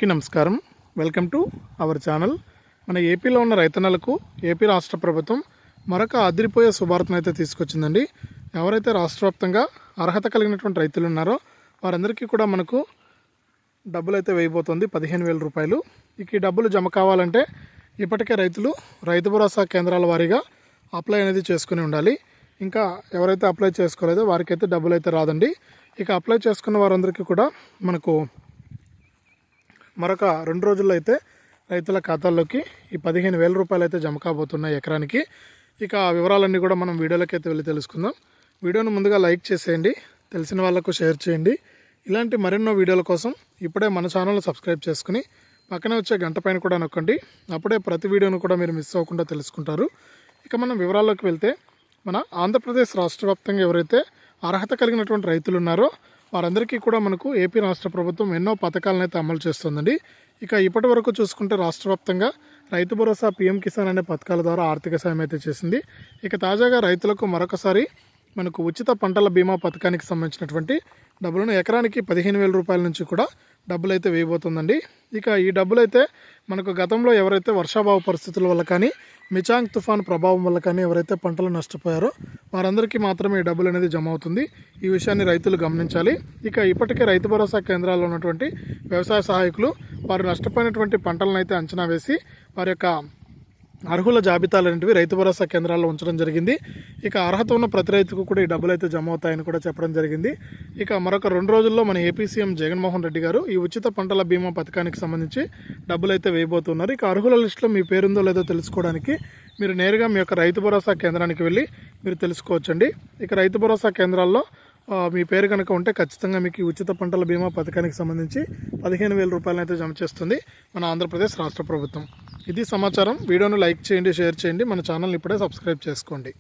నమస్కారం. Welcome to our channel. మన ఏపీలో ఉన్న రైతన్నలకు ఏపీ రాష్ట్ర ప్రభుత్వం మరొక అదిరిపోయే శుభార్తను అయితే తీసుకొచ్చిందండి. ఎవరైతే రాష్ట్ర వ్యాప్తంగా అర్హత కలిగినటువంటి రైతులు ఉన్నారో వారందరికీ కూడా మనకు డబ్బులు అయితే వేయబోతుంది 15,000 రూపాయలు. ఇక ఈ డబ్బులు జమ కావాలంటే ఇప్పటికే రైతులు రైతు భరోసా కేంద్రాల వారీగా అప్లై అనేది చేసుకుని ఉండాలి. ఇంకా ఎవరైతే అప్లై చేసుకోలేదో వారికైతే డబ్బులు అయితే రాదండి. ఇక అప్లై చేసుకున్న వారందరికీ కూడా మనకు మరొక 2 రోజుల్లో అయితే రైతుల ఖాతాల్లోకి ఈ 15,000 రూపాయలు అయితే జమ కాబోతున్నాయి ఎకరానికి. ఇక ఆ వివరాలన్నీ కూడా మనం వీడియోలోకి అయితే వెళ్ళి తెలుసుకుందాం. వీడియోను ముందుగా లైక్ చేసేయండి, తెలిసిన వాళ్ళకు షేర్ చేయండి. ఇలాంటి మరెన్నో వీడియోల కోసం ఇప్పుడే మన ఛానల్ని సబ్స్క్రైబ్ చేసుకుని పక్కనే వచ్చే గంట పైన కూడా నొక్కండి. అప్పుడే ప్రతి వీడియోను కూడా మీరు మిస్ అవ్వకుండా తెలుసుకుంటారు. ఇక మనం వివరాల్లోకి వెళ్తే మన ఆంధ్రప్రదేశ్ రాష్ట్ర వ్యాప్తంగా ఎవరైతే అర్హత కలిగినటువంటి రైతులు ఉన్నారో వారందరికీ కూడా మనకు ఏపీ రాష్ట్ర ప్రభుత్వం ఎన్నో పథకాలను అయితే అమలు చేస్తుందండి. ఇక ఇప్పటి వరకు చూసుకుంటే రాష్ట్ర వ్యాప్తంగా రైతు భరోసా, పీఎం కిసాన్ అనే పథకాల ద్వారా ఆర్థిక సాయం అయితే చేసింది. ఇక తాజాగా రైతులకు మరొకసారి మనకు ఉచిత పంటల బీమా పథకానికి సంబంధించినటువంటి డబ్బులను ఎకరానికి 15,000 రూపాయల నుంచి కూడా డబ్బులు అయితే వేయబోతుందండి. ఇక ఈ డబ్బులు అయితే మనకు గతంలో ఎవరైతే వర్షాభావ పరిస్థితుల వల్ల కానీ మిచాంగ్ తుఫాన్ ప్రభావం వల్ల కానీ ఎవరైతే పంటలు నష్టపోయారో వారందరికీ మాత్రమే ఈ డబ్బులు అనేది జమ అవుతుంది. ఈ విషయాన్ని రైతులు గమనించాలి. ఇక ఇప్పటికే రైతు భరోసా కేంద్రాల్లో ఉన్నటువంటి వ్యవసాయ సహాయకులు వారు నష్టపోయినటువంటి పంటలను అయితే అంచనా వేసి వారి యొక్క అర్హుల జాబితాలు అనేవి రైతు భరోసా కేంద్రాల్లో ఉంచడం జరిగింది. ఇక అర్హత ఉన్న ప్రతి రైతుకు కూడా ఈ డబ్బులు అయితే జమ అవుతాయని కూడా చెప్పడం జరిగింది. ఇక మరొక 2 రోజుల్లో మన ఏపీ సీఎం జగన్మోహన్ రెడ్డి గారు ఈ ఉచిత పంటల బీమా పథకానికి సంబంధించి డబ్బులు అయితే వేయబోతున్నారు. ఇక అర్హుల లిస్టులో మీ పేరుందో లేదో తెలుసుకోవడానికి మీరు నేరుగా మీ యొక్క రైతు భరోసా కేంద్రానికి వెళ్ళి మీరు తెలుసుకోవచ్చండి. ఇక రైతు భరోసా కేంద్రాల్లో మీ పేరు కనుక ఉంటే ఖచ్చితంగా మీకు ఉచిత పంటల బీమా పథకానికి సంబంధించి 15,000 రూపాయలను అయితే జమ చేస్తుంది మన ఆంధ్రప్రదేశ్ రాష్ట్ర ప్రభుత్వం. ఇది సమాచారం. వీడియోను లైక్ చేయండి, షేర్ చేయండి. మన ఛానల్ని ఇప్పుడే సబ్స్క్రైబ్ చేసుకోండి.